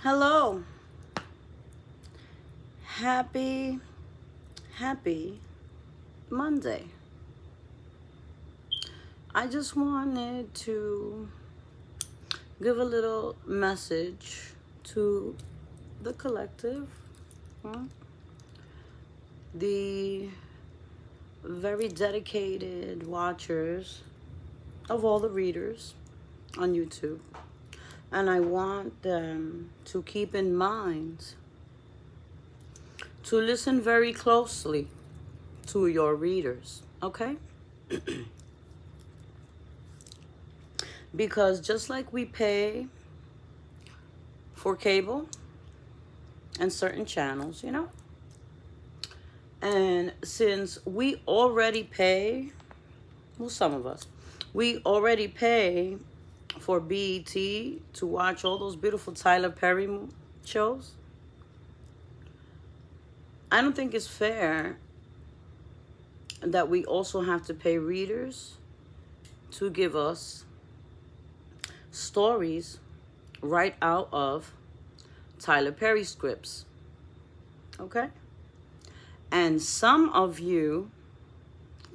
Hello. Happy, happy Monday. I just wanted to give a little message to the collective, huh? The very dedicated watchers of all the readers on YouTube. And I want them to keep in mind to listen very closely to your readers, okay? Because just like we pay for cable and certain channels, and since we already pay, well, some of us, we already pay for BET to watch all those beautiful Tyler Perry shows, I don't think it's fair that we also have to pay readers to give us stories right out of Tyler Perry scripts, okay? And some of you,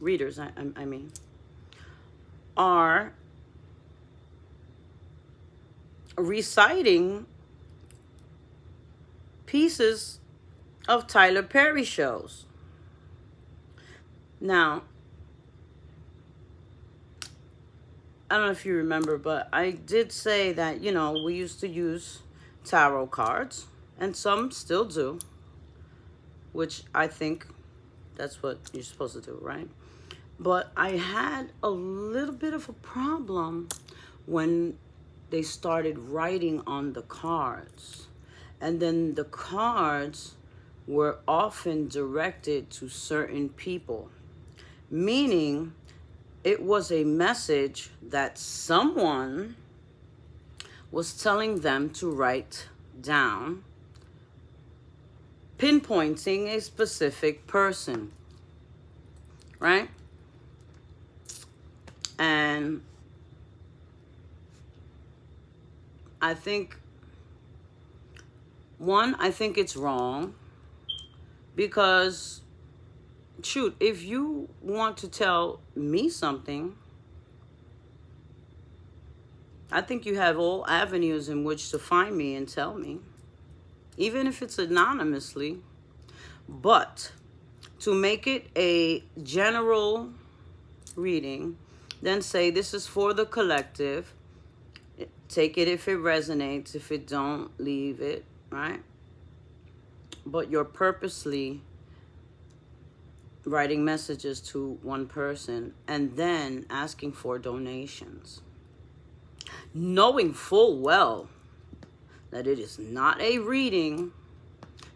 readers, I mean, are reciting pieces of Tyler Perry shows. Now, I don't know if you remember, but I did say that, we used to use tarot cards, and some still do, which I think that's what you're supposed to do, right? But I had a little bit of a problem when they started writing on the cards. And then the cards were often directed to certain people, meaning it was a message that someone was telling them to write down, pinpointing a specific person, right? And I think it's wrong because, shoot, if you want to tell me something, I think you have all avenues in which to find me and tell me, even if it's anonymously. But to make it a general reading, then say this is for the collective. Take it if it resonates. If it don't, leave it, right? But you're purposely writing messages to one person and then asking for donations, knowing full well that it is not a reading,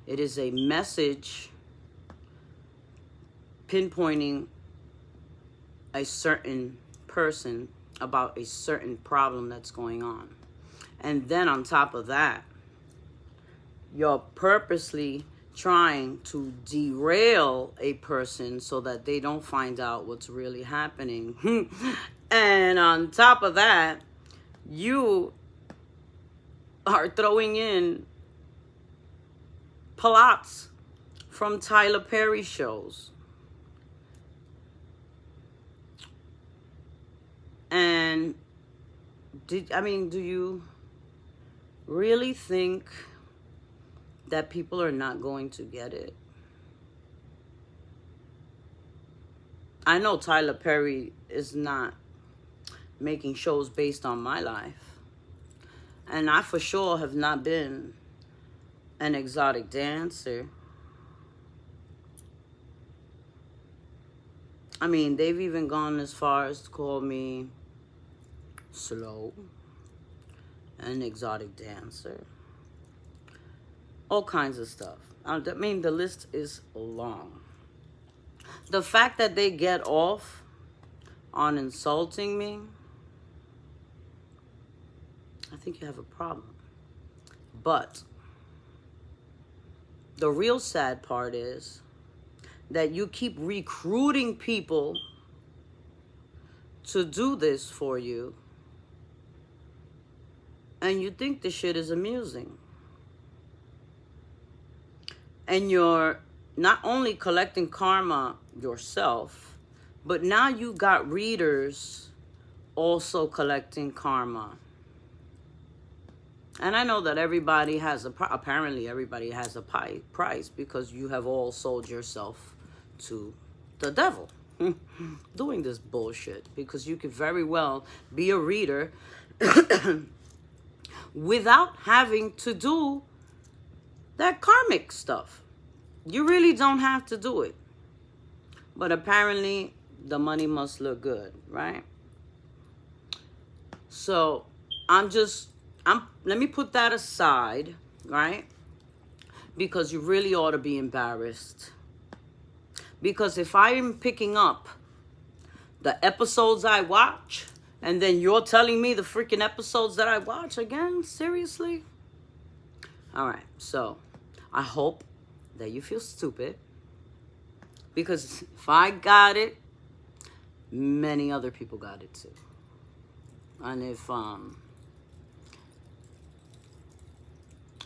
it is a message pinpointing a certain person about a certain problem that's going on. And then on top of that, you're purposely trying to derail a person so that they don't find out what's really happening. And on top of that, you are throwing in plots from Tyler Perry shows. And do you really think that people are not going to get it? I know Tyler Perry is not making shows based on my life. And I for sure have not been an exotic dancer. I mean, they've even gone as far as to call me slow, an exotic dancer, all kinds of stuff. I mean, the list is long. The fact that they get off on insulting me, I think you have a problem. But the real sad part is that you keep recruiting people to do this for you, and you think the shit is amusing. And you're not only collecting karma yourself, but now you got readers also collecting karma. And I know that everybody has apparently everybody has a price, because you have all sold yourself to the devil doing this bullshit, because you could very well be a reader without having to do that karmic stuff. You really don't have to do it. But apparently the money must look good, right? So let me put that aside, right? Because you really ought to be embarrassed. Because if I'm picking up the episodes I watch, and then you're telling me the freaking episodes that I watch again, seriously? All right, so I hope that you feel stupid. Because if I got it, many other people got it too. And if, I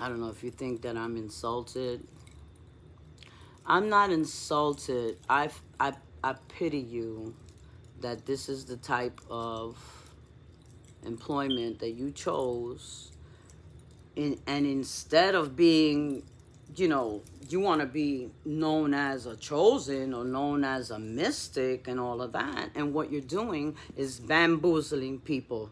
don't know if you think that I'm insulted. I'm not insulted. I pity you that this is the type of employment that you chose. And instead of being, you want to be known as a chosen or known as a mystic and all of that. And what you're doing is bamboozling people.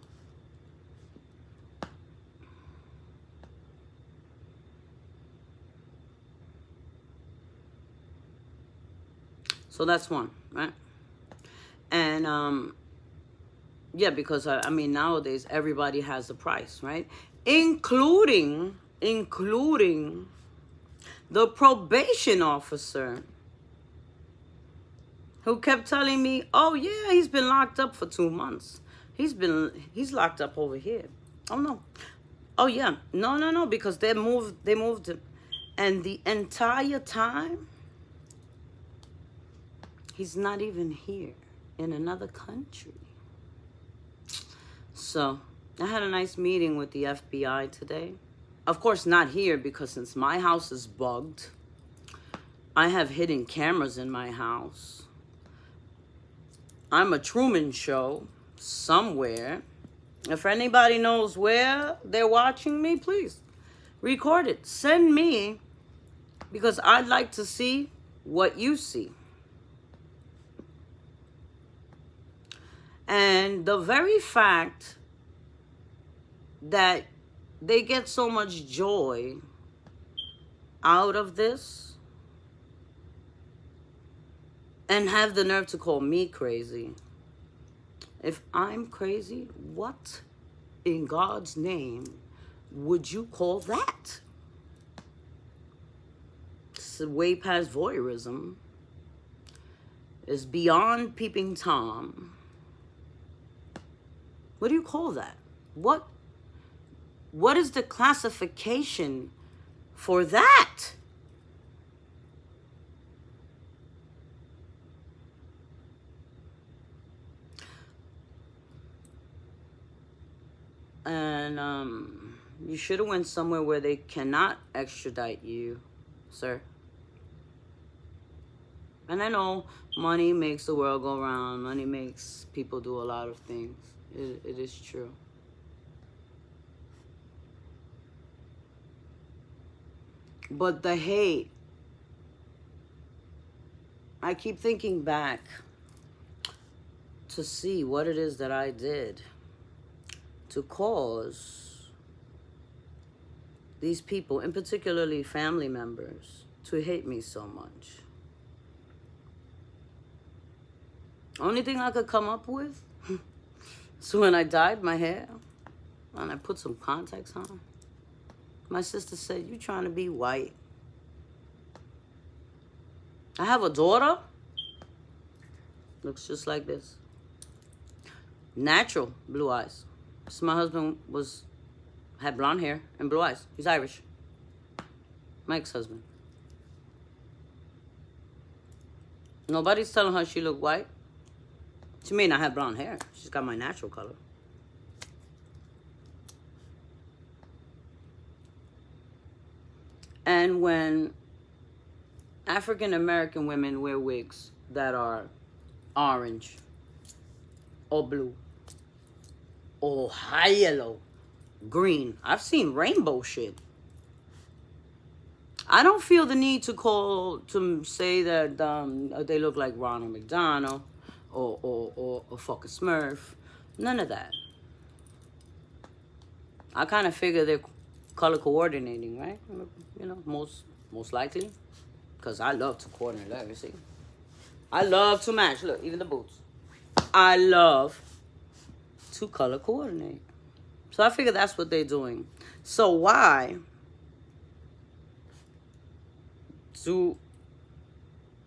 So that's one, right? And, yeah, because, I mean, nowadays, everybody has a price, right? Including the probation officer who kept telling me, oh, yeah, he's been locked up for 2 months. He's locked up over here. Oh, no. Oh, yeah. No, because they moved him. And the entire time, he's not even here, in another country. So I had a nice meeting with the FBI today. Of course, not here, because since my house is bugged, I have hidden cameras in my house. I'm a Truman Show somewhere. If anybody knows where they're watching me, please record it. Send me, because I'd like to see what you see. And the very fact that they get so much joy out of this and have the nerve to call me crazy. If I'm crazy, what in God's name would you call that? It's way past voyeurism. It's beyond peeping Tom. What do you call that? What is the classification for that? And you should have went somewhere where they cannot extradite you, sir. And I know money makes the world go round. Money makes people do a lot of things. It is true. But the hate, I keep thinking back to see what it is that I did to cause these people, and particularly family members, to hate me so much. Only thing I could come up with, so when I dyed my hair and I put some contacts on, my sister said, "You trying to be white?" I have a daughter. Looks just like this. Natural blue eyes. So my husband had blonde hair and blue eyes. He's Irish. My ex-husband. Nobody's telling her she look white. She may not have blonde hair. She's got my natural color. And when African American women wear wigs that are orange or blue or high yellow, green. I've seen rainbow shit. I don't feel the need to say that they look like Ronald McDonald or fucking Smurf. None of that. I kind of figure they're color coordinating, right? You know, most likely, because I love to coordinate. Let me see. I love to match. Look, even the boots. I love to color coordinate. So I figure that's what they're doing. So why do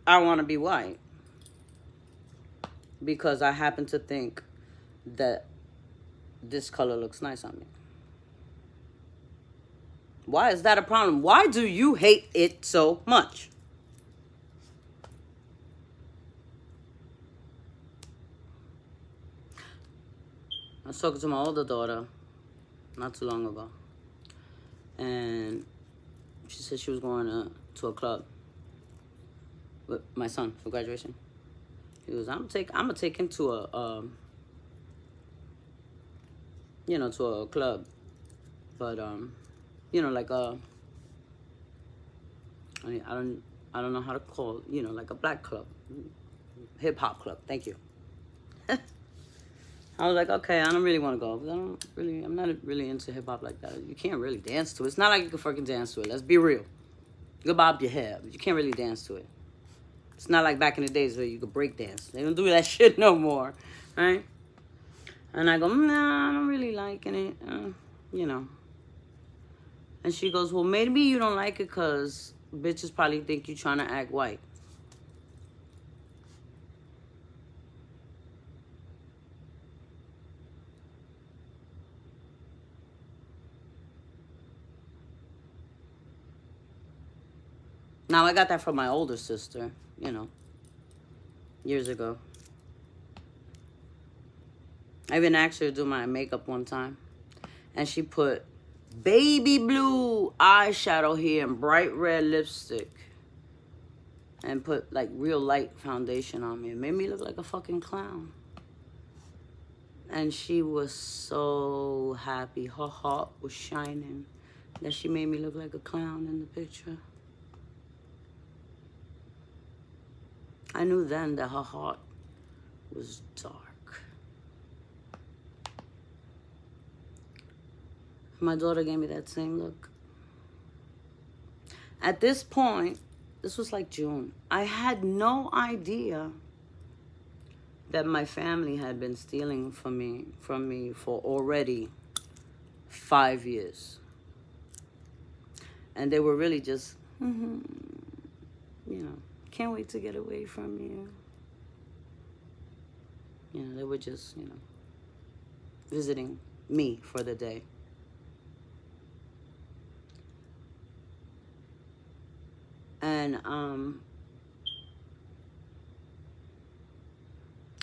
I want to be white? Because I happen to think that this color looks nice on me. Why is that a problem? Why do you hate it so much? I was talking to my older daughter not too long ago. And she said she was going to a club with my son for graduation. He was, I'm gonna take him to a to a club, but like I don't know how to call it, like a black club, hip hop club. Thank you. I was like, okay, I don't really want to go. I'm not really into hip hop like that. You can't really dance to it. It's not like you can fucking dance to it. Let's be real. You can bob your hair, but you can't really dance to it. It's not like back in the days where you could break dance. They don't do that shit no more, right? And I go, nah, I don't really like it, And she goes, well, maybe you don't like it because bitches probably think you trying to act white. Now, I got that from my older sister, years ago. I even asked her to do my makeup one time. And she put baby blue eyeshadow here and bright red lipstick. And put, like, real light foundation on me. It made me look like a fucking clown. And she was so happy. Her heart was shining that she made me look like a clown in the picture. I knew then that her heart was dark. My daughter gave me that same look. At this point, this was like June, I had no idea that my family had been stealing from me for already 5 years. And they were really just, can't wait to get away from you. They were just, visiting me for the day. And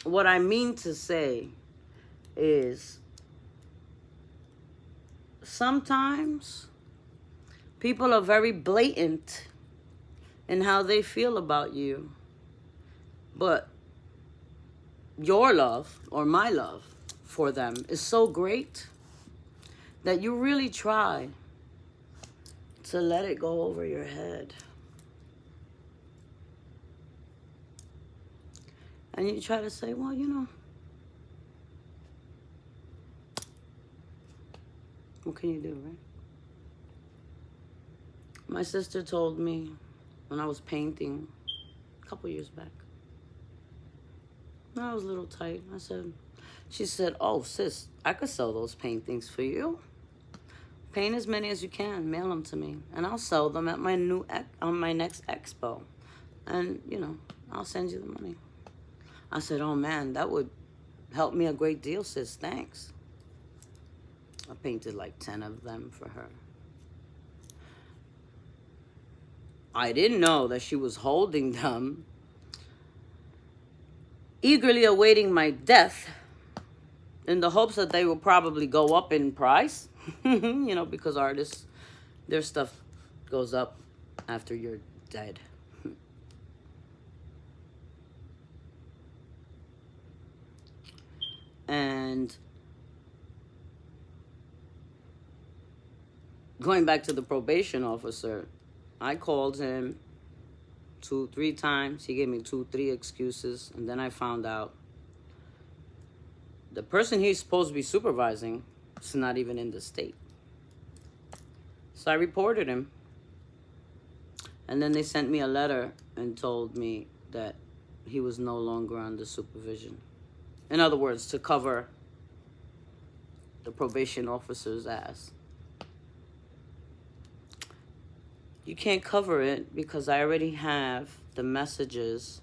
what I mean to say is sometimes people are very blatant in how they feel about you. But your love or my love for them is so great that you really try to let it go over your head. And you try to say, well, what can you do, right? My sister told me when I was painting a couple years back, I was a little tight. She said, oh, sis, I could sell those paintings for you. Paint as many as you can, mail them to me, and I'll sell them at my next expo. And, I'll send you the money. I said, oh, man, that would help me a great deal, sis. Thanks. I painted like 10 of them for her. I didn't know that she was holding them, eagerly awaiting my death in the hopes that they will probably go up in price. Because artists, their stuff goes up after you're dead. And going back to the probation officer, I called him 2, 3 times. He gave me 2, 3 excuses. And then I found out the person he's supposed to be supervising is not even in the state. So I reported him. And then they sent me a letter and told me that he was no longer under supervision. In other words, to cover the probation officer's ass. You can't cover it because I already have the messages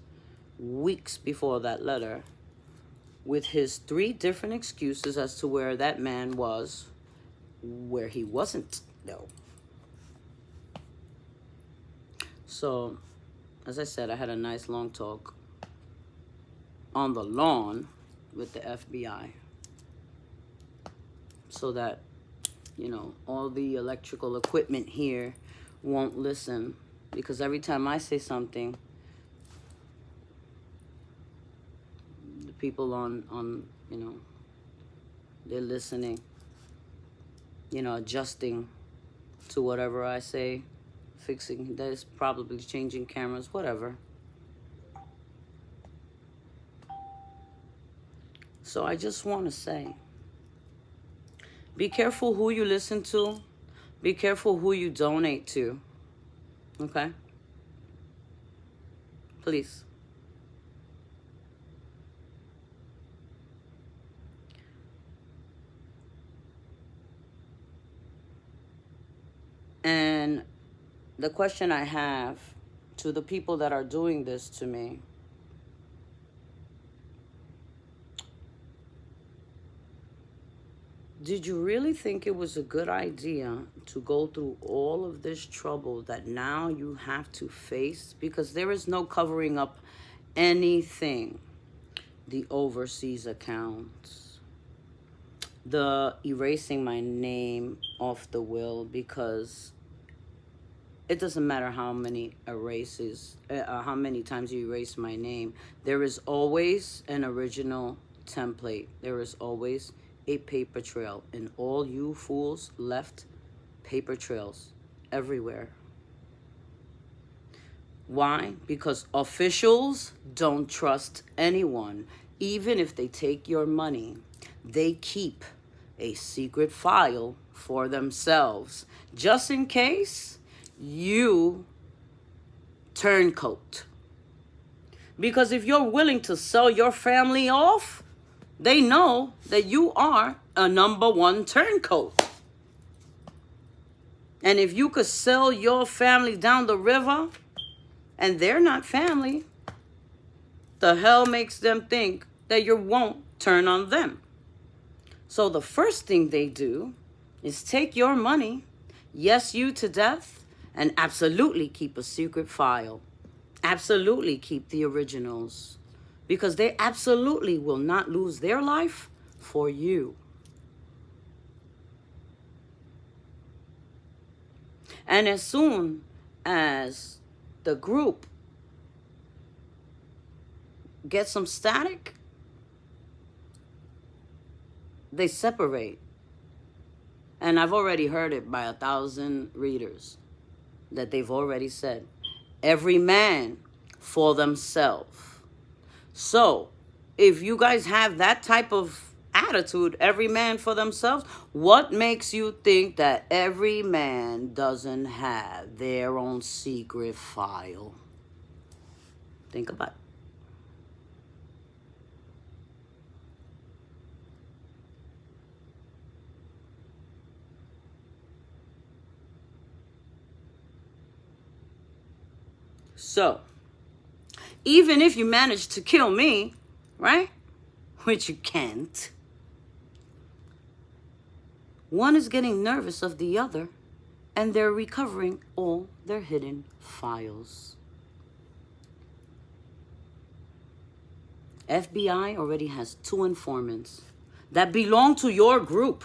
weeks before that letter with his 3 different excuses as to where that man was, where he wasn't, though. So, as I said, I had a nice long talk on the lawn with the FBI so that, all the electrical equipment here won't listen, because every time I say something, the people on they're listening, adjusting to whatever I say, fixing, that is probably changing cameras, whatever. So I just want to say, be careful who you listen to. Be careful who you donate to. Okay? Please. And the question I have to the people that are doing this to me, did you really think it was a good idea to go through all of this trouble that now you have to face? Because there is no covering up anything. The overseas accounts, the erasing my name off the will, because it doesn't matter how many how many times you erase my name. There is always an original template. There is always a paper trail, and all you fools left paper trails everywhere. Why? Because officials don't trust anyone. Even if they take your money, they keep a secret file for themselves, just in case you turncoat. Because if you're willing to sell your family off, they know that you are a #1 turncoat. And if you could sell your family down the river, and they're not family, the hell makes them think that you won't turn on them? So the first thing they do is take your money, yes, you to death, and absolutely keep a secret file. Absolutely keep the originals. Because they absolutely will not lose their life for you. And as soon as the group gets some static, they separate. And I've already heard it by 1,000 readers that they've already said, every man for themselves. So, if you guys have that type of attitude, every man for themselves, what makes you think that every man doesn't have their own secret file? Think about it. So, even if you manage to kill me, right? Which you can't. One is getting nervous of the other, and they're recovering all their hidden files. FBI already has 2 informants that belong to your group.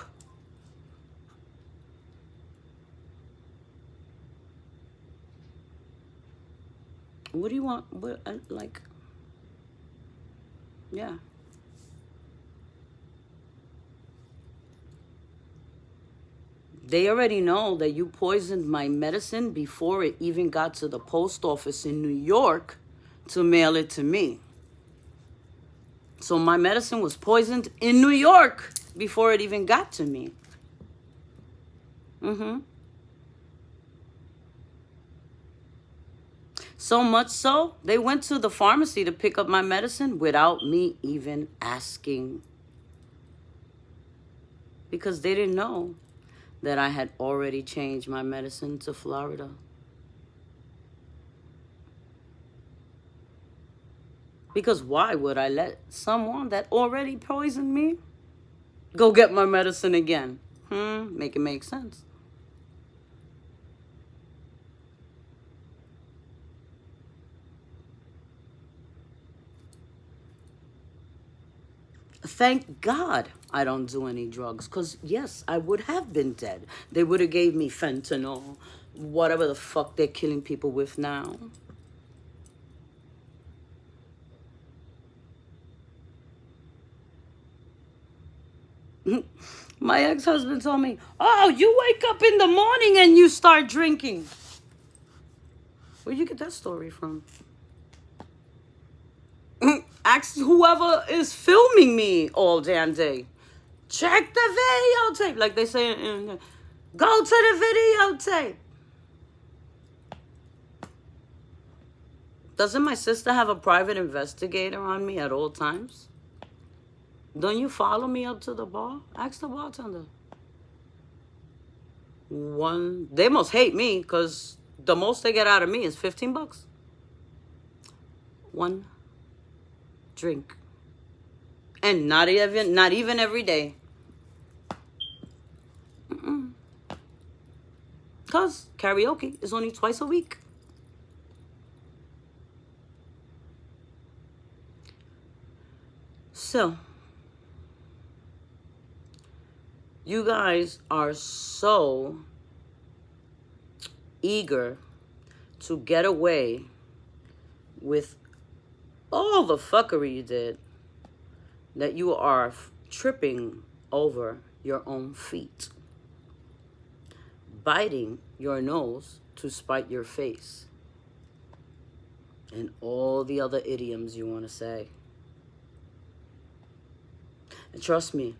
What do you want? Yeah. They already know that you poisoned my medicine before it even got to the post office in New York to mail it to me. So my medicine was poisoned in New York before it even got to me. So much so, they went to the pharmacy to pick up my medicine without me even asking. Because they didn't know that I had already changed my medicine to Florida. Because why would I let someone that already poisoned me go get my medicine again? Make it make sense. Thank God I don't do any drugs. Because, yes, I would have been dead. They would have gave me fentanyl, whatever the fuck they're killing people with now. My ex-husband told me, oh, you wake up in the morning and you start drinking. Where'd you get that story from? Ask whoever is filming me all damn day. Check the videotape. Like they say, go to the videotape. Doesn't my sister have a private investigator on me at all times? Don't you follow me up to the bar? Ask the bartender. They must hate me because the most they get out of me is $15. One drink. And not even every day. Because karaoke is only twice a week. So, you guys are so eager to get away with all the fuckery you did that you are tripping over your own feet, biting your nose to spite your face, and all the other idioms you want to say. And trust me,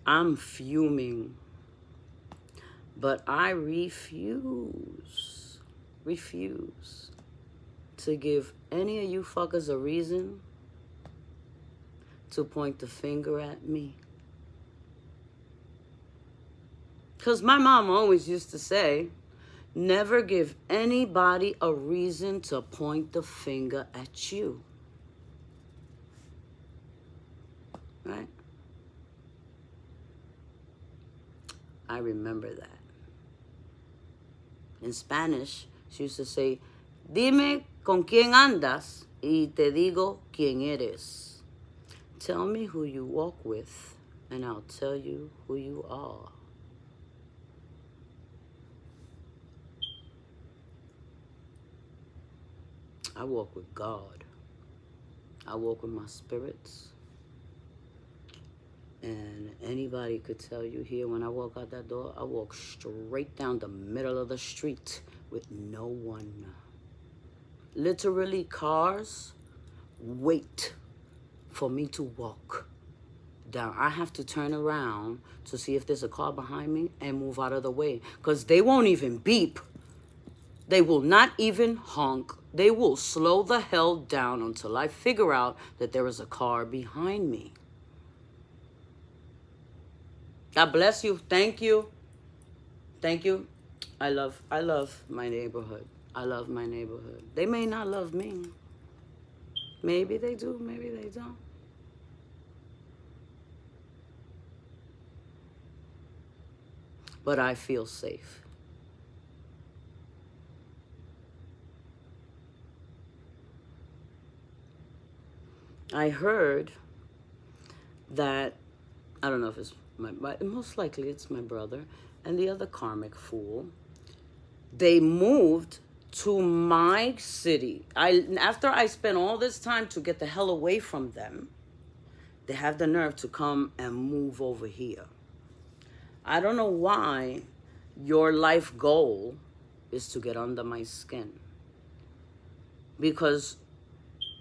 I'm fuming, but I refuse to give any of you fuckers a reason to point the finger at me. Because my mom always used to say, never give anybody a reason to point the finger at you. Right? I remember that. In Spanish, she used to say, dime con quién andas y te digo quién eres. Tell me who you walk with and I'll tell you who you are. I walk with God. I walk with my spirits. And anybody could tell you here, when I walk out that door, I walk straight down the middle of the street with no one. Literally, cars wait for me to walk down. I have to turn around to see if there's a car behind me and move out of the way. Because they won't even beep. They will not even honk. They will slow the hell down until I figure out that there is a car behind me. God bless you. Thank you. Thank you. I love my neighborhood. I love my neighborhood. They may not love me. Maybe they do, maybe they don't. But I feel safe. I heard that, I don't know if it's most likely it's my brother and the other karmic fool. They moved to my city. After I spent all this time to get the hell away from them, they have the nerve to come and move over here. I don't know why your life goal is to get under my skin. Because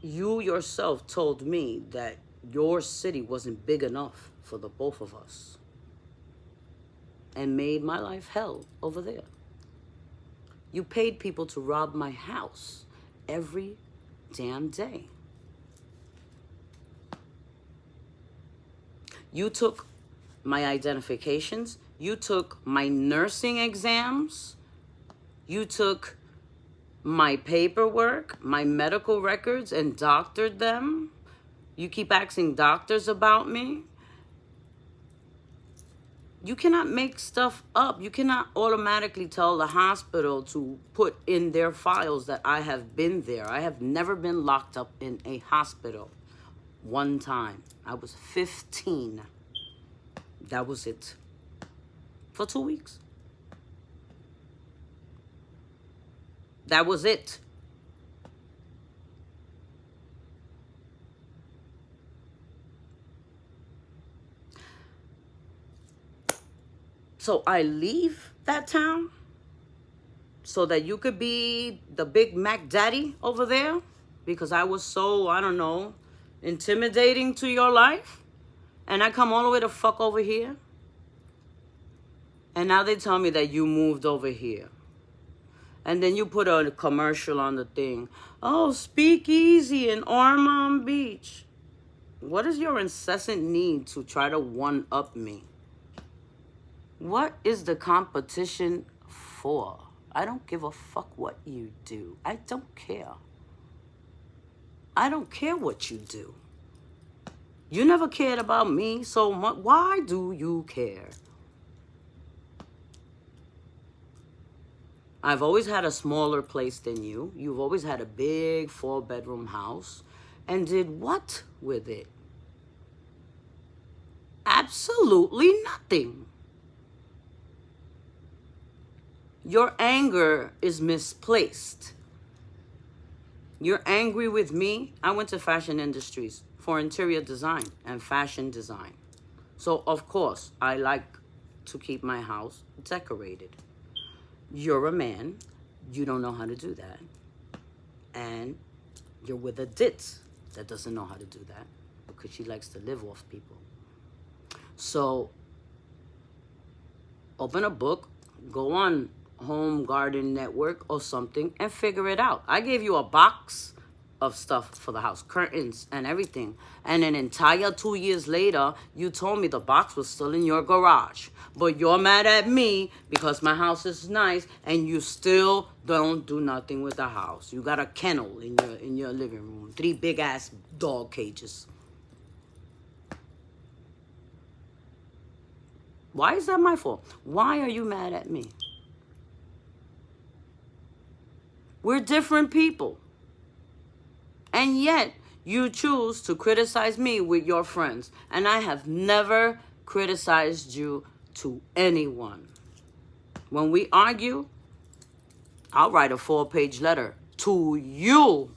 you yourself told me that your city wasn't big enough for the both of us. And made my life hell over there. You paid people to rob my house every damn day. You took my identifications. You took my nursing exams. You took my paperwork, my medical records, and doctored them. You keep asking doctors about me. You cannot make stuff up. You cannot automatically tell the hospital to put in their files that I have been there. I have never been locked up in a hospital. One time. I was 15. That was it. For 2 weeks. That was it. So I leave that town so that you could be the Big Mac Daddy over there because I was so, I don't know, intimidating to your life. And I come all the way to fuck over here. And now they tell me that you moved over here. And then you put a commercial on the thing. Oh, Speakeasy in Ormond Beach. What is your incessant need to try to one-up me? What is the competition for? I don't give a fuck what you do. I don't care. I don't care what you do. You never cared about me so much. Why do you care? I've always had a smaller place than you. You've always had a big 4-bedroom house. And did what with it? Absolutely nothing. Your anger is misplaced. You're angry with me. I went to fashion industries for interior design and fashion design. So, of course, I like to keep my house decorated. You're a man. You don't know how to do that. And you're with a ditz that doesn't know how to do that because she likes to live off people. So, open a book, go on Home Garden Network or something and figure it out. I gave you a box of stuff for the house, curtains and everything. And an entire 2 years later, you told me the box was still in your garage. But you're mad at me because my house is nice and you still don't do nothing with the house. You got a kennel in your living room, 3 big ass dog cages. Why is that my fault? Why are you mad at me? We're different people. And yet, you choose to criticize me with your friends. And I have never criticized you to anyone. When we argue, I'll write a 4-page letter to you,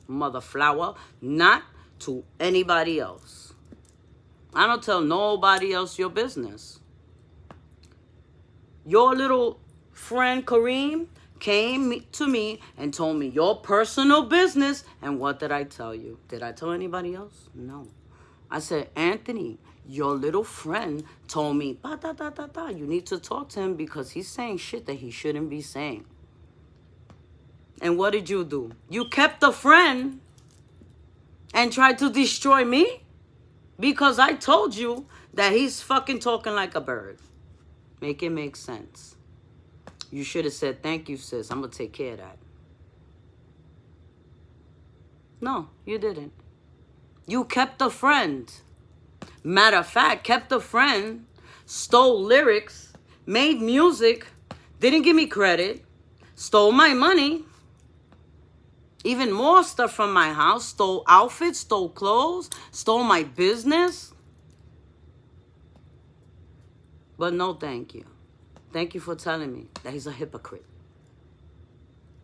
mother flower, not to anybody else. I don't tell nobody else your business. Your little friend Kareem came to me and told me your personal business. And what did I tell you? Did I tell anybody else? No. I said, Anthony, your little friend told me, you need to talk to him because he's saying shit that he shouldn't be saying. And what did you do? You kept the friend and tried to destroy me because I told you that he's fucking talking like a bird. Make it make sense. You should have said, thank you, sis. I'm going to take care of that. No, you didn't. You kept a friend. Matter of fact, kept a friend, stole lyrics, made music, didn't give me credit, stole my money, even more stuff from my house, stole outfits, stole clothes, stole my business. But no, thank you. Thank you for telling me that he's a hypocrite.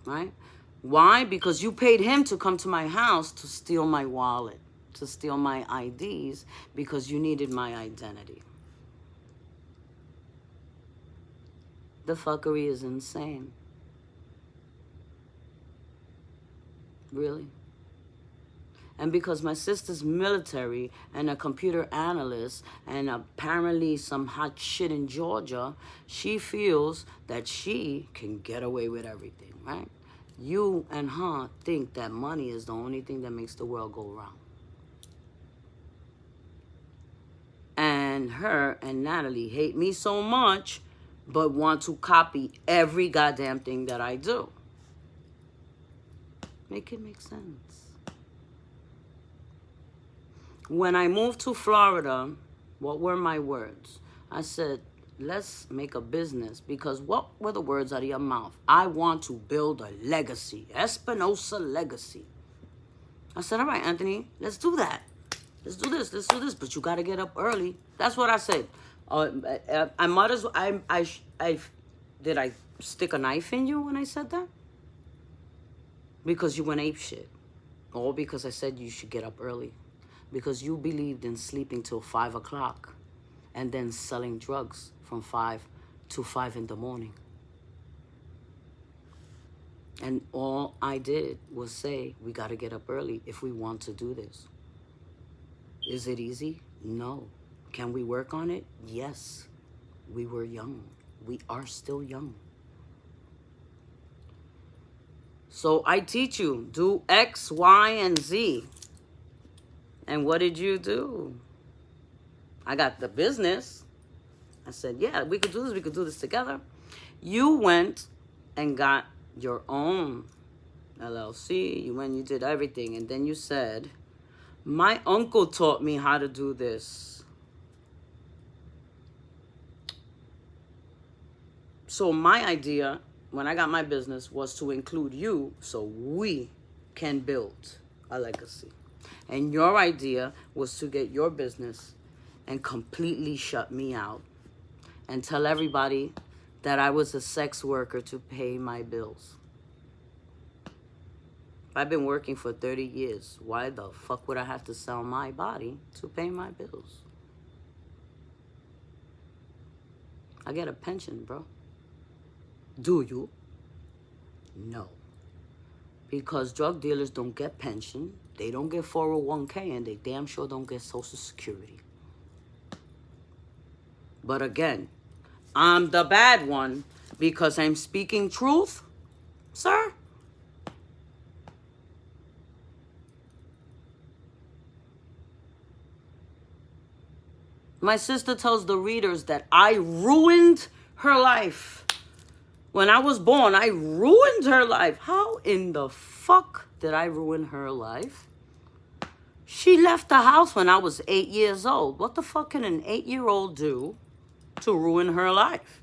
Right? Why? Because you paid him to come to my house to steal my wallet, to steal my IDs, because you needed my identity. The fuckery is insane. Really. And because my sister's military and a computer analyst and apparently some hot shit in Georgia, she feels that she can get away with everything, right? You and her think that money is the only thing that makes the world go round. And her and Natalie hate me so much, but want to copy every goddamn thing that I do. Make it make sense. When I moved to Florida, what were my words? I said, let's make a business, because what were the words out of your mouth? I want to build a legacy, Espinosa legacy. I said, all right, Anthony, let's do that. Let's do this, but you got to get up early. That's what I said. I might as well, did I stick a knife in you when I said that? Because you went ape shit. Or because I said you should get up early. Because you believed in sleeping till 5 o'clock and then selling drugs from 5 to 5 in the morning. And all I did was say, we got to get up early if we want to do this. Is it easy? No. Can we work on it? Yes. We were young. We are still young. So I teach you, do X, Y, and Z. And what did you do? I got the business. I said, yeah, we could do this. We could do this together. You went and got your own LLC. You went, you did everything. And then you said, my uncle taught me how to do this. So my idea, when I got my business, was to include you so we can build a legacy. And your idea was to get your business and completely shut me out and tell everybody that I was a sex worker to pay my bills. I've been working for 30 years. Why the fuck would I have to sell my body to pay my bills? I get a pension, bro. Do you? No. Because drug dealers don't get pension, they don't get 401k, and they damn sure don't get Social Security. But again, I'm the bad one because I'm speaking truth, sir. My sister tells the readers that I ruined her life. When I was born, I ruined her life. How in the fuck did I ruin her life? She left the house when I was 8 years old. What the fuck can an 8-year-old do to ruin her life?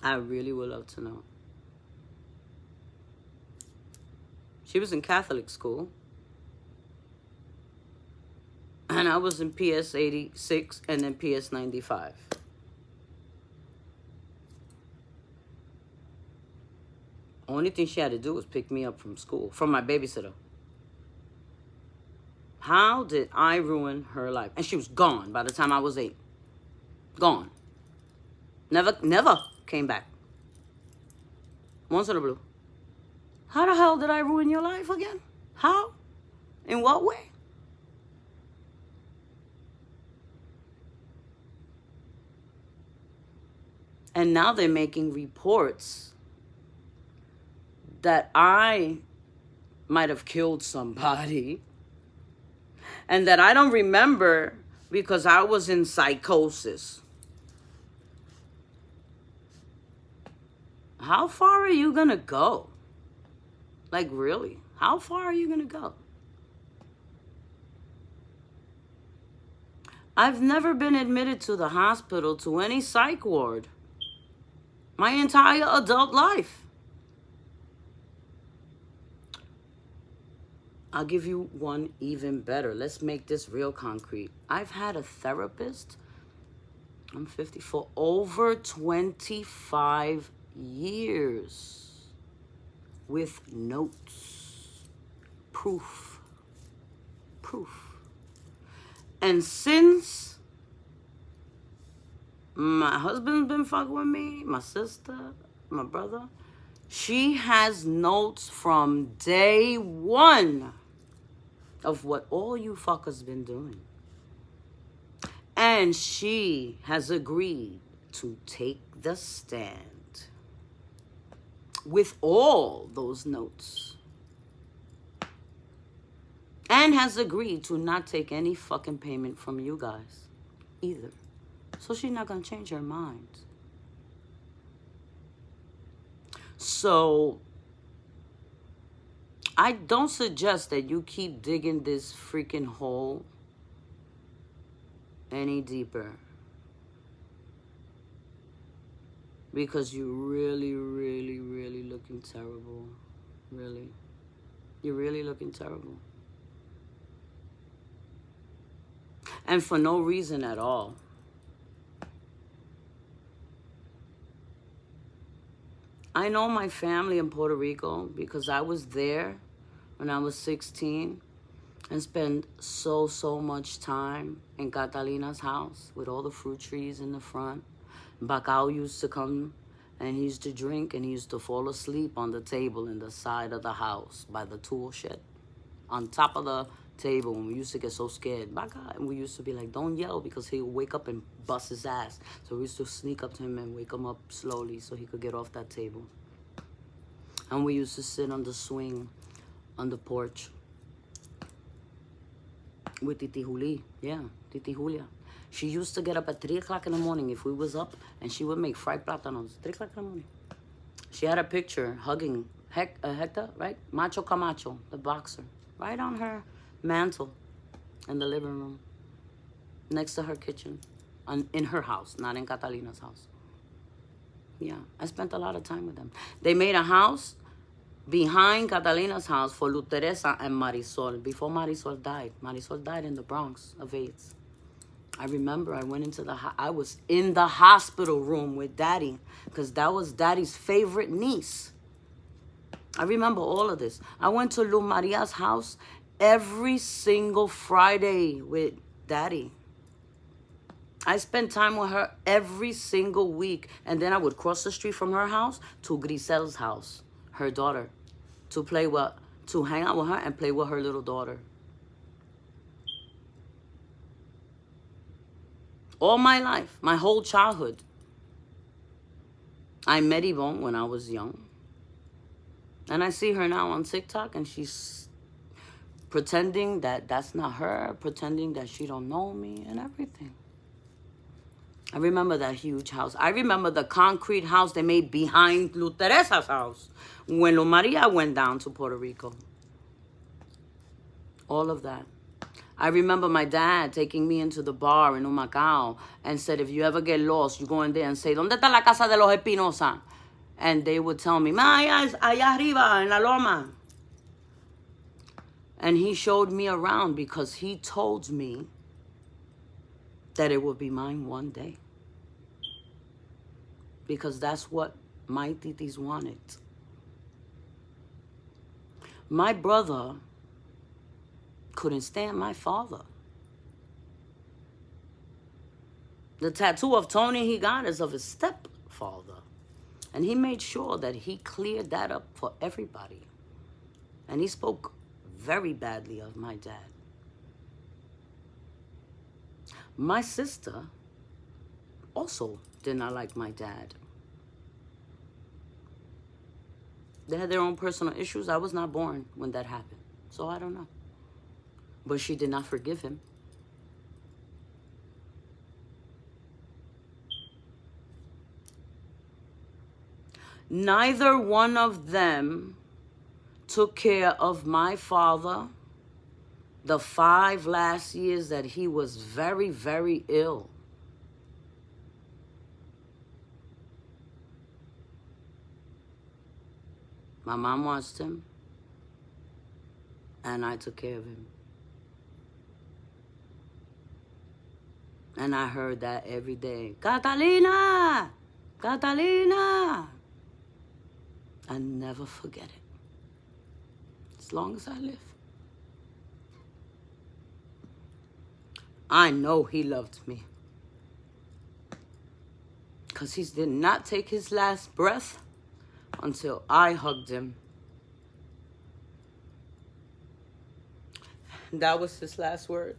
I really would love to know. She was in Catholic school. And I was in PS 86 and then PS 95. Only thing she had to do was pick me up from school, from my babysitter. How did I ruin her life? And she was gone by the time I was 8. Gone. Never came back. Once in a blue. How the hell did I ruin your life again? How? In what way? And now they're making reports that I might have killed somebody and that I don't remember because I was in psychosis. How far are you gonna go? Like, really? How far are you gonna go? I've never been admitted to the hospital, to any psych ward, my entire adult life. I'll give you one even better. Let's make this real concrete. I've had a therapist, I'm 50, for over 25 years with notes, proof. And since My husband's been fucking with me, my sister, my brother. She has notes from day one of what all you fuckers been doing. And she has agreed to take the stand with all those notes. And has agreed to not take any fucking payment from you guys either. So she's not gonna change her mind. So I don't suggest that you keep digging this freaking hole any deeper. Because you're really, really, really looking terrible. Really. You're really looking terrible. And for no reason at all. I know my family in Puerto Rico because I was there when I was 16 and spent so much time in Catalina's house with all the fruit trees in the front. Bacao used to come and he used to drink and he used to fall asleep on the table in the side of the house by the tool shed. On top of the table, when we used to get so scared, Baca, and we used to be like, don't yell because he'll wake up and bust his ass. So we used to sneak up to him and wake him up slowly so he could get off that table. And we used to sit on the swing on the porch with Titi Juli. Yeah, Titi Julia. She used to get up at 3 o'clock in the morning if we was up, and she would make fried plátanos. 3 o'clock in the morning. She had a picture hugging Hector, right? Macho Camacho, the boxer, right on her mantle in the living room, next to her kitchen, in her house, not in Catalina's house. Yeah, I spent a lot of time with them. They made a house behind Catalina's house for Luz Teresa and Marisol before Marisol died. Marisol died in the Bronx of AIDS. I remember I went into I was in the hospital room with Daddy because that was Daddy's favorite niece. I remember all of this. I went to Luz Maria's house every single Friday with Daddy. I spent time with her every single week. And then I would cross the street from her house to Grisel's house, her daughter, to hang out with her and play with her little daughter. All my life, my whole childhood. I met Yvonne when I was young. And I see her now on TikTok and she's pretending that that's not her, pretending that she don't know me and everything. I remember that huge house. I remember the concrete house they made behind Luz Teresa's house when Luz Maria went down to Puerto Rico. All of that. I remember my dad taking me into the bar in Humacao and said, if you ever get lost, you go in there and say, ¿Dónde está la casa de los Espinosa? And they would tell me, allá arriba, en la loma. And he showed me around because he told me that it would be mine one day. Because that's what my titis wanted. My brother couldn't stand my father. The tattoo of Tony he got is of his stepfather. And he made sure that he cleared that up for everybody. And he spoke very badly of my dad. My sister also did not like my dad. They had their own personal issues. I was not born when that happened. So I don't know. But she did not forgive him. Neither one of them took care of my father the 5 last years that he was very, very ill. My mom watched him, and I took care of him. And I heard that every day. Catalina! Catalina! I never forget it. As long as I live. I know he loved me. because he did not take his last breath until I hugged him. That was his last word.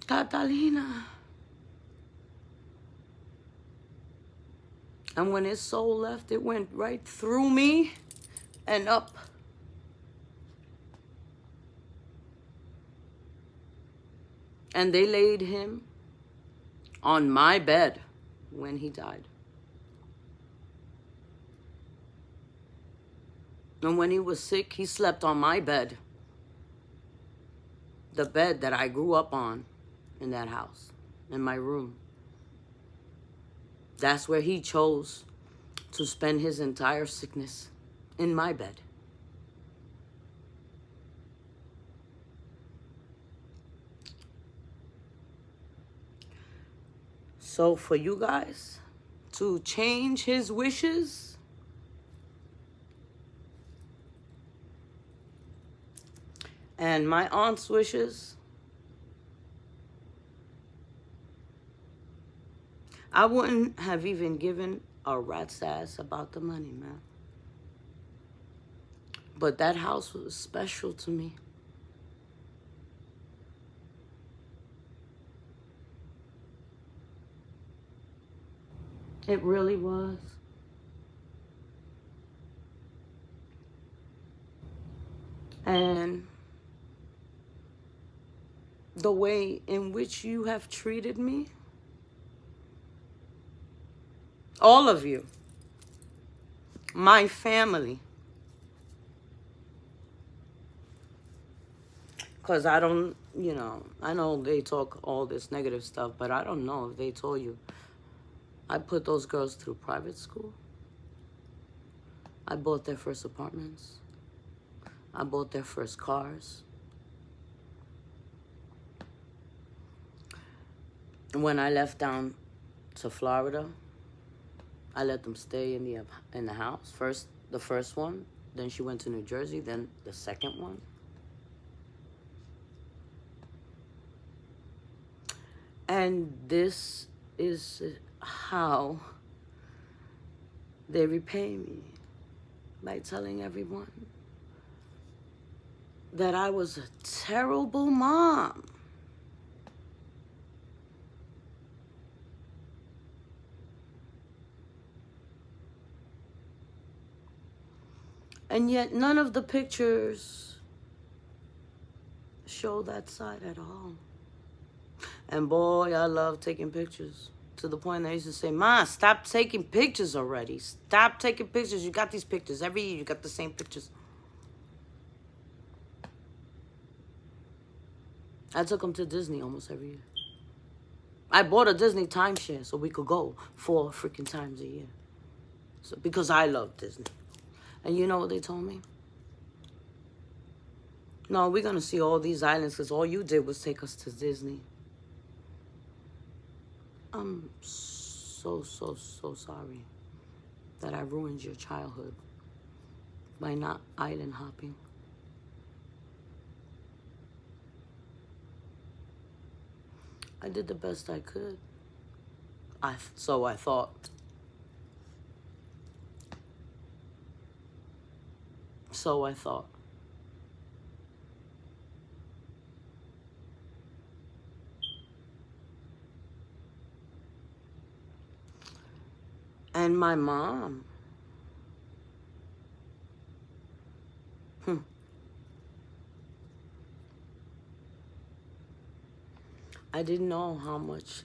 Catalina. And when his soul left, it went right through me and up. And they laid him on my bed when he died. And when he was sick, he slept on my bed. The bed that I grew up on in that house, in my room. That's where he chose to spend his entire sickness, in my bed. So for you guys to change his wishes, and my aunt's wishes, I wouldn't have even given a rat's ass about the money, man. But that house was special to me. It really was. And the way in which you have treated me, all of you, my family, because I don't, I know they talk all this negative stuff, but I don't know if they told you I put those girls through private school. I bought their first apartments. I bought their first cars. When I left down to Florida, I let them stay in the house. First, the first one, then she went to New Jersey, then the second one. And this is how they repay me, by telling everyone that I was a terrible mom. And yet none of the pictures show that side at all. And boy, I love taking pictures. To the point that I used to say, Ma, stop taking pictures already. Stop taking pictures. You got these pictures. Every year you got the same pictures. I took them to Disney almost every year. I bought a Disney timeshare so we could go 4 freaking times a year. So, because I love Disney. And you know what they told me? No, we're going to see all these islands because all you did was take us to Disney. I'm so sorry that I ruined your childhood by not island hopping. I did the best I could. So I thought. So I thought. And my mom. I didn't know how much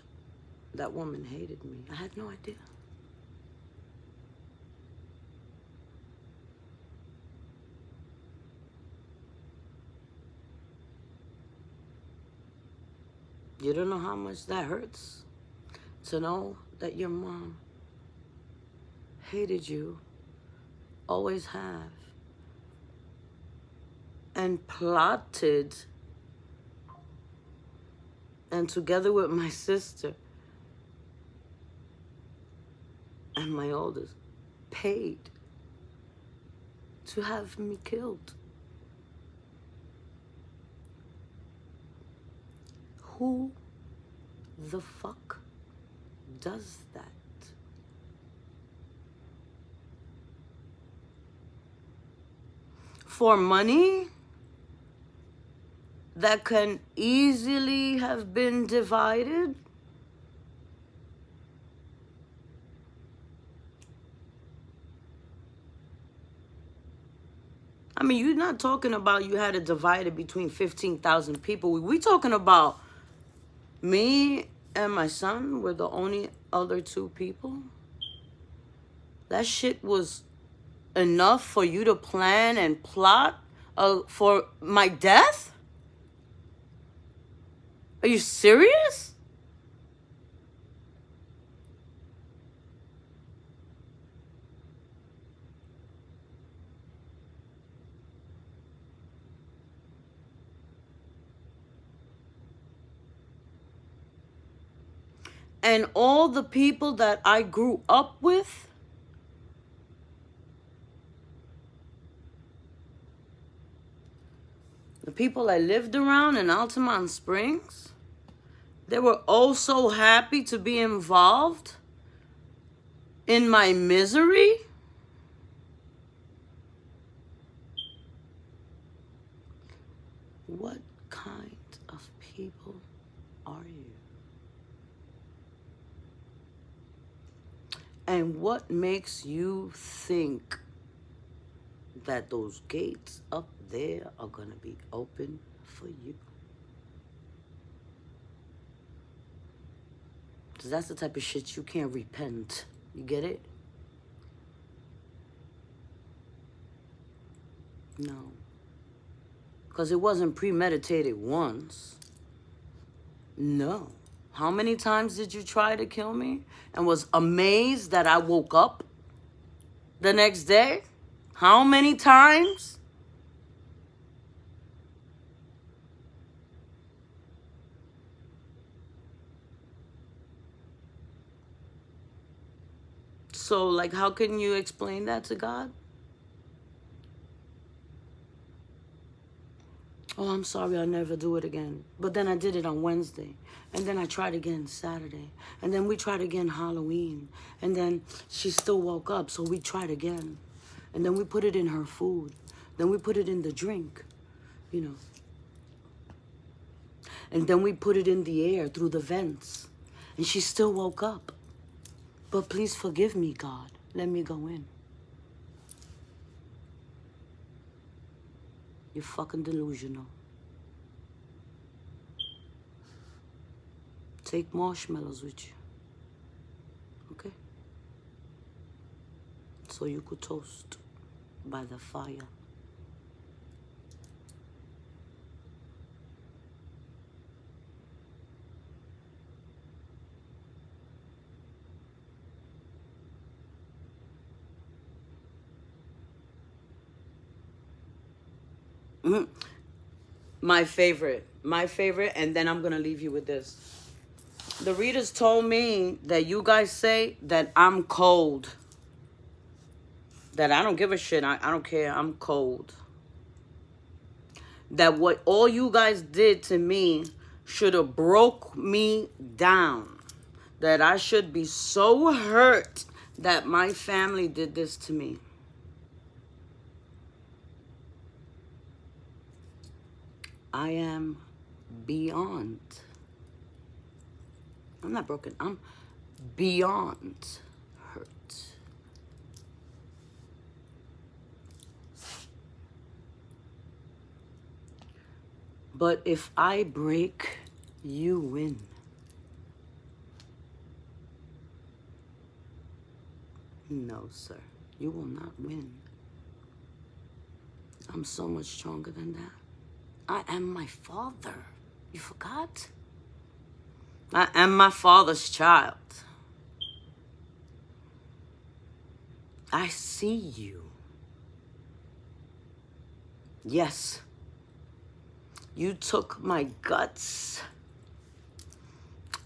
that woman hated me. I had no idea. You don't know how much that hurts to know that your mom hated you, always have, and plotted, and together with my sister and my oldest, paid to have me killed. Who the fuck does that? For money that can easily have been divided? I mean, you're not talking about you had to divide it between 15,000 people. We talking about me and my son were the only other two people. That shit was enough for you to plan and plot for my death? Are you serious? And all the people that I grew up with, the people I lived around in Altamont Springs, they were all so happy to be involved in my misery. What kind of people are you? And what makes you think that those gates up there are gonna be open for you? Because that's the type of shit you can't repent. You get it? No. Because it wasn't premeditated once. No. How many times did you try to kill me and was amazed that I woke up the next day? How many times? So, like, how can you explain that to God? Oh, I'm sorry, I'll never do it again. But then I did it on Wednesday. And then I tried again Saturday. And then we tried again Halloween. And then she still woke up, so we tried again. And then we put it in her food. Then we put it in the drink, you know. And then we put it in the air through the vents. And she still woke up. But please forgive me, God. Let me go in. You're fucking delusional. Take marshmallows with you. Okay? So you could toast by the fire. Mm-hmm. My favorite, and then I'm gonna leave you with this. The readers told me that you guys say that I'm cold. That I don't give a shit. I don't care. I'm cold. That what all you guys did to me should have broke me down. That I should be so hurt that my family did this to me. I am beyond. I'm not broken. I'm beyond hurt. But if I break, you win. No, sir. You will not win. I'm so much stronger than that. I am my father. You forgot? I am my father's child. I see you. Yes. You took my guts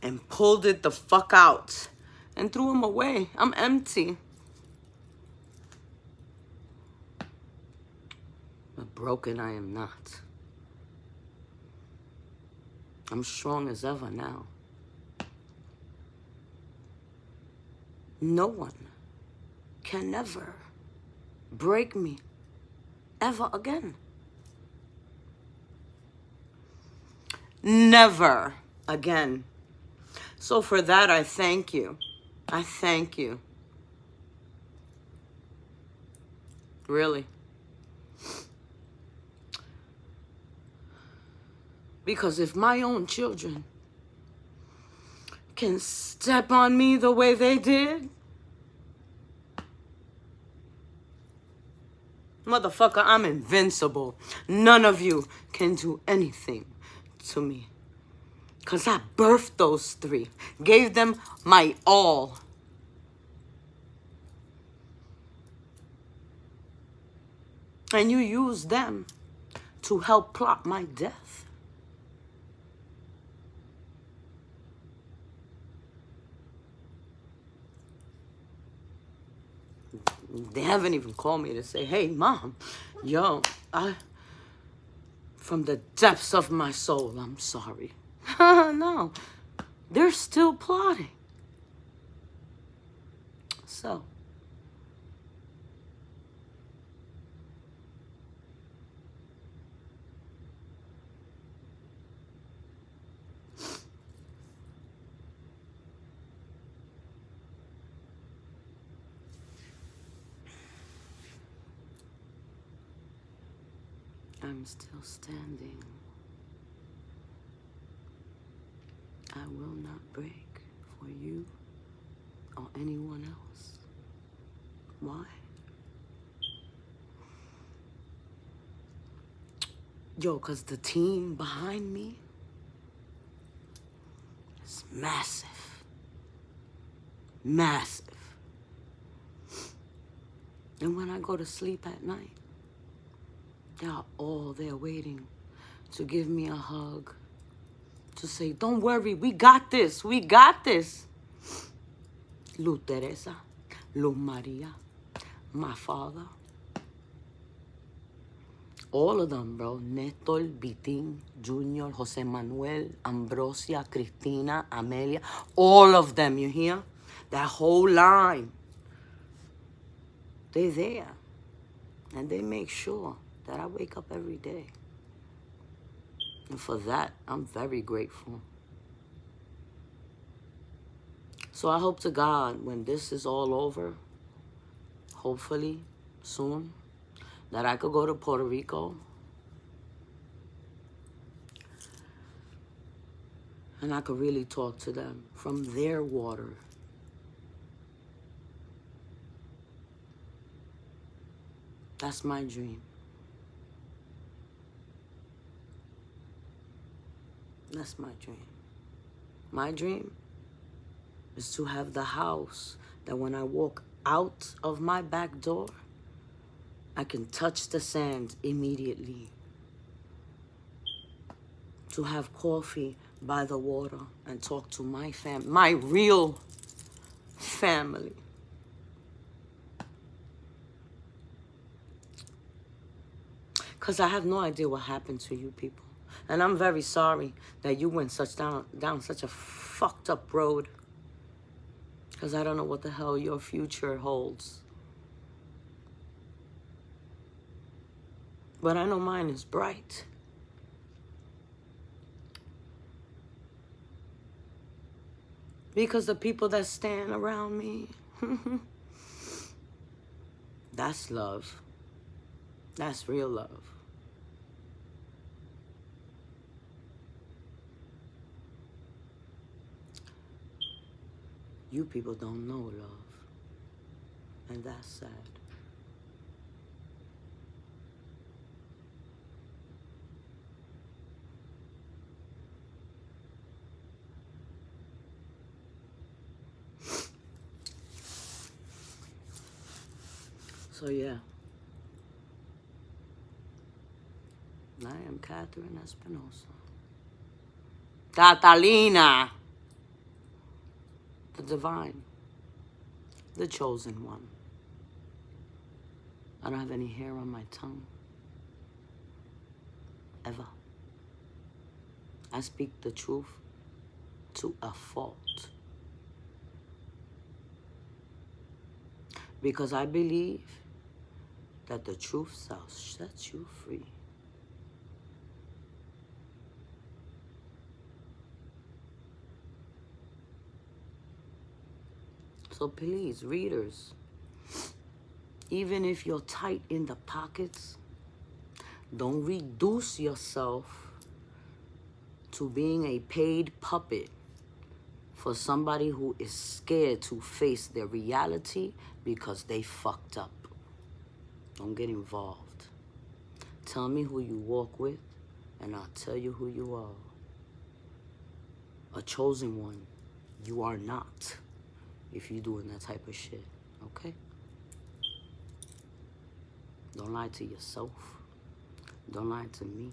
and pulled it the fuck out and threw them away. I'm empty. But broken I am not. I'm strong as ever now. no one can never break me ever again. Never again. So for that, I thank you. I thank you. Really. Because if my own children can step on me the way they did, motherfucker, I'm invincible. None of you can do anything to me. Because I birthed those three, gave them my all. And you used them to help plot my death. They haven't even called me to say, hey, Mom, yo, from the depths of my soul, I'm sorry. No, they're still plotting. So, I'm still standing. I will not break for you or anyone else. Why? Yo, because the team behind me is massive. Massive. And when I go to sleep at night, they are all there waiting to give me a hug, to say, don't worry, we got this, we got this. Luz Teresa, Luz Maria, my father, all of them, bro. Nestor, Vitín, Junior, Jose Manuel, Ambrosia, Cristina, Amelia, all of them, you hear? That whole line. They're there. And they make sure that I wake up every day. And for that, I'm very grateful. So I hope to God, when this is all over, hopefully soon, that I could go to Puerto Rico and I could really talk to them from their water. That's my dream. That's my dream. My dream is to have the house that when I walk out of my back door, I can touch the sand immediately. To have coffee by the water and talk to my real family. Because I have no idea what happened to you people. And I'm very sorry that you went down such a fucked up road. Because I don't know what the hell your future holds. But I know mine is bright. Because the people that stand around me, that's love. That's real love. You people don't know love. And that's sad. So yeah. I am Catherine Espinosa. Catalina. The divine. The chosen one. I don't have any hair on my tongue. Ever. I speak the truth to a fault. Because I believe that the truth shall set you free. So please, readers, even if you're tight in the pockets, don't reduce yourself to being a paid puppet for somebody who is scared to face their reality because they fucked up. Don't get involved. Tell me who you walk with, and I'll tell you who you are. A chosen one. You are not if you're doing that type of shit, okay? Don't lie to yourself. Don't lie to me.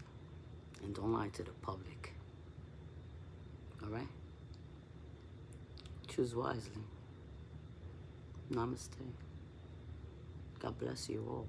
And don't lie to the public. All right? Choose wisely. Namaste. God bless you all.